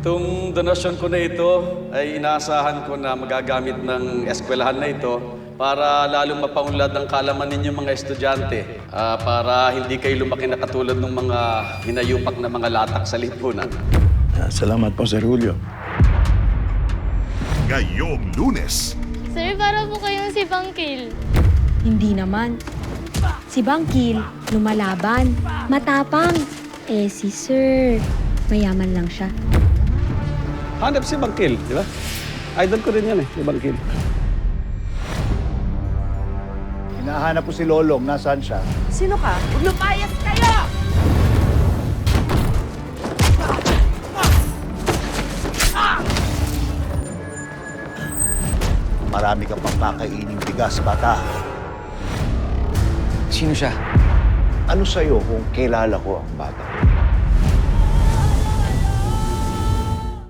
Itong donasyon ko na ito ay inaasahan ko na magagamit ng eskwelahan na ito para lalong mapaunlad ang kaalaman ninyong mga estudyante para hindi kayo lumaki na katulad ng mga hinayupak na mga latak sa lipunan. Salamat po, Sir Julio. Ngayong Lunes, Sir, para po kayong si Bangkil. Hindi naman. Si Bangkil, lumalaban, matapang. Eh si Sir, mayaman lang siya. Hanap si Bangkil, di ba? Idol ko rin yan si Bangkil. Hinahanap ko si Lolong. Nasaan siya? Sino ka? Lumayas kayo! Marami ka pang kakaining bigas, bata. Sino siya? Ano sa'yo kung kilala ko ang bata?